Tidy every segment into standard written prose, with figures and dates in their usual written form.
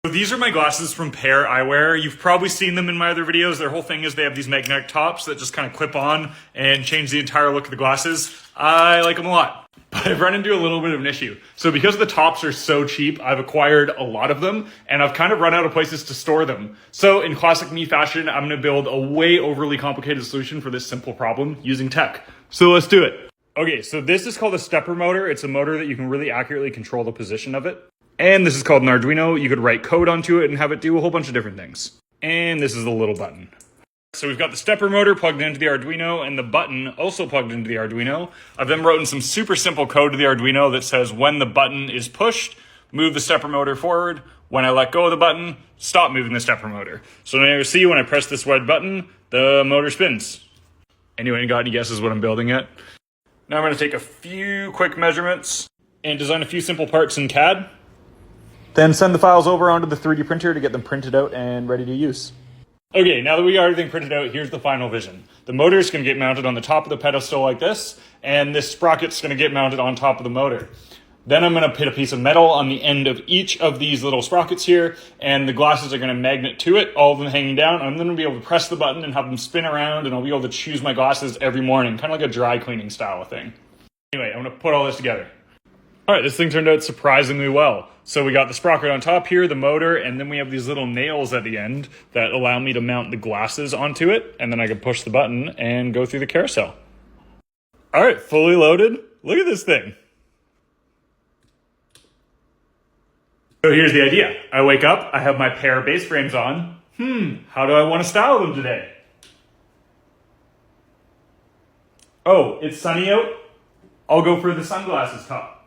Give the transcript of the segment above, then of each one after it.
So these are my glasses from Pair Eyewear. You've probably seen them in my other videos. Their whole thing is they have these magnetic tops that just kind of clip on and change the entire look of the glasses. I like them a lot, but I've run into a little bit of an issue. So because the tops are so cheap, I've acquired a lot of them and I've kind of run out of places to store them. So in classic me fashion, I'm gonna build a way overly complicated solution for this simple problem using tech. So let's do it. Okay, so this is called a stepper motor. It's a motor that you can really accurately control the position of it. And this is called an Arduino. You could write code onto it and have it do a whole bunch of different things. And this is the little button. So we've got the stepper motor plugged into the Arduino and the button also plugged into the Arduino. I've then written some super simple code to the Arduino that says when the button is pushed, move the stepper motor forward. When I let go of the button, stop moving the stepper motor. So now you see when I press this red button, the motor spins. Anyway, got any guesses what I'm building yet? Now I'm gonna take a few quick measurements and design a few simple parts in CAD. Then send the files over onto the 3D printer to get them printed out and ready to use. Okay, now that we got everything printed out, here's the final vision. The motor is going to get mounted on the top of the pedestal like this, and this sprocket's going to get mounted on top of the motor. Then I'm going to put a piece of metal on the end of each of these little sprockets here, and the glasses are going to magnet to it, all of them hanging down. I'm going to be able to press the button and have them spin around, and I'll be able to choose my glasses every morning, kind of like a dry cleaning style of thing. Anyway, I'm going to put all this together. All right, this thing turned out surprisingly well. So we got the sprocket on top here, the motor, and then we have these little nails at the end that allow me to mount the glasses onto it, and then I can push the button and go through the carousel. All right, fully loaded. Look at this thing. So here's the idea. I wake up, I have my Pair base frames on. How do I want to style them today? Oh, it's sunny out? I'll go for the sunglasses top.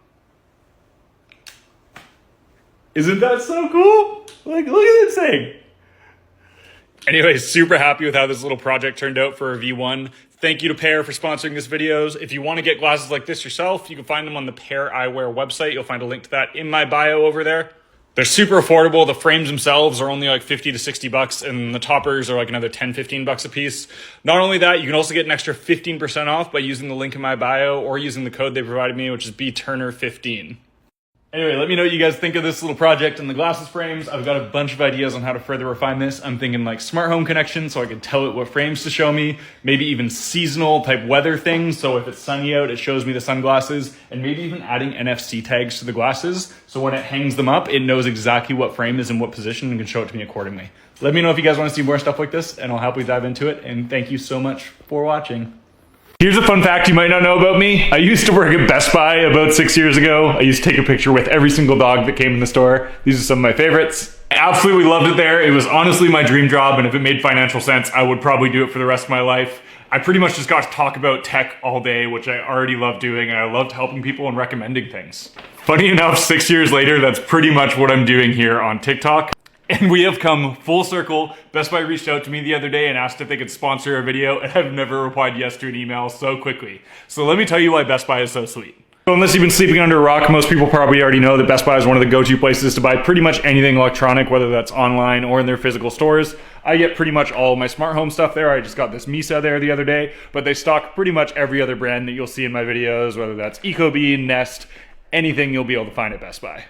Isn't that so cool? Like, look at this thing. Anyway, super happy with how this little project turned out for a V1. Thank you to Pair for sponsoring this videos. If you want to get glasses like this yourself, you can find them on the Pair Eyewear website. You'll find a link to that in my bio over there. They're super affordable. The frames themselves are only like 50 to 60 bucks, and the toppers are like another 10, 15 bucks a piece. Not only that, you can also get an extra 15% off by using the link in my bio or using the code they provided me, which is BTurner15. Anyway, let me know what you guys think of this little project and the glasses frames. I've got a bunch of ideas on how to further refine this. I'm thinking like smart home connection so I can tell it what frames to show me. Maybe even seasonal type weather things. So if it's sunny out, it shows me the sunglasses. And maybe even adding NFC tags to the glasses. So when it hangs them up, it knows exactly what frame is in what position and can show it to me accordingly. Let me know if you guys want to see more stuff like this and I'll happily dive into it. And thank you so much for watching. Here's a fun fact you might not know about me. I used to work at Best Buy about 6 years ago. I used to take a picture with every single dog that came in the store. These are some of my favorites. I absolutely loved it there. It was honestly my dream job, and if it made financial sense, I would probably do it for the rest of my life. I pretty much just got to talk about tech all day, which I already love doing, and I loved helping people and recommending things. Funny enough, 6 years later, that's pretty much what I'm doing here on TikTok. And we have come full circle. Best Buy reached out to me the other day and asked if they could sponsor a video, and I've never replied yes to an email so quickly. So let me tell you why Best Buy is so sweet. So unless you've been sleeping under a rock, most people probably already know that Best Buy is one of the go-to places to buy pretty much anything electronic, whether that's online or in their physical stores. I get pretty much all of my smart home stuff there. I just got this Misa there the other day, but they stock pretty much every other brand that you'll see in my videos, whether that's Ecobee, Nest, anything you'll be able to find at Best Buy.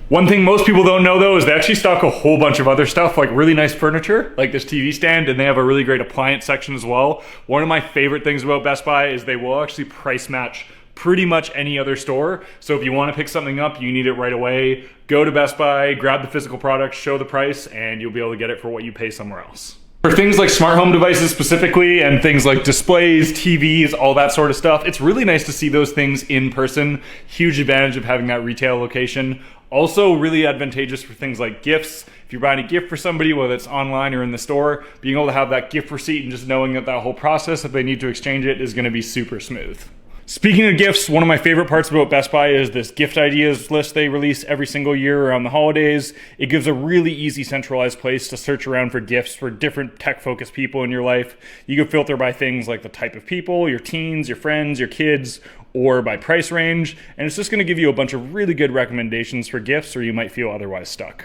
One thing most people don't know though is they actually stock a whole bunch of other stuff, like really nice furniture, like this TV stand, and they have a really great appliance section as well. One of my favorite things about Best Buy is they will actually price match pretty much any other store. So if you want to pick something up, you need it right away, go to Best Buy, grab the physical product, show the price, and you'll be able to get it for what you pay somewhere else. For things like smart home devices specifically, and things like displays, TVs, all that sort of stuff, it's really nice to see those things in person. Huge advantage of having that retail location. Also really advantageous for things like gifts. If you're buying a gift for somebody, whether it's online or in the store, being able to have that gift receipt and just knowing that that whole process, if they need to exchange it, is going to be super smooth. Speaking of gifts, one of my favorite parts about Best Buy is this gift ideas list they release every single year around the holidays. It gives a really easy centralized place to search around for gifts for different tech-focused people in your life. You can filter by things like the type of people, your teens, your friends, your kids, or by price range, and it's just going to give you a bunch of really good recommendations for gifts where you might feel otherwise stuck.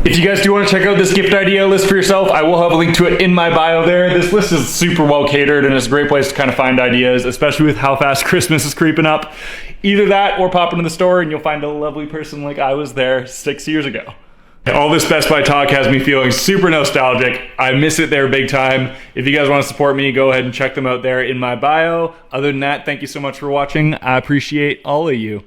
If you guys do want to check out this gift idea list for yourself, I will have a link to it in my bio there. This list is super well catered and it's a great place to kind of find ideas, especially with how fast Christmas is creeping up. Either that or pop into the store and you'll find a lovely person like I was there 6 years ago. All this Best Buy talk has me feeling super nostalgic. I miss it there big time. If you guys want to support me, go ahead and check them out there in my bio. Other than that, thank you so much for watching. I appreciate all of you.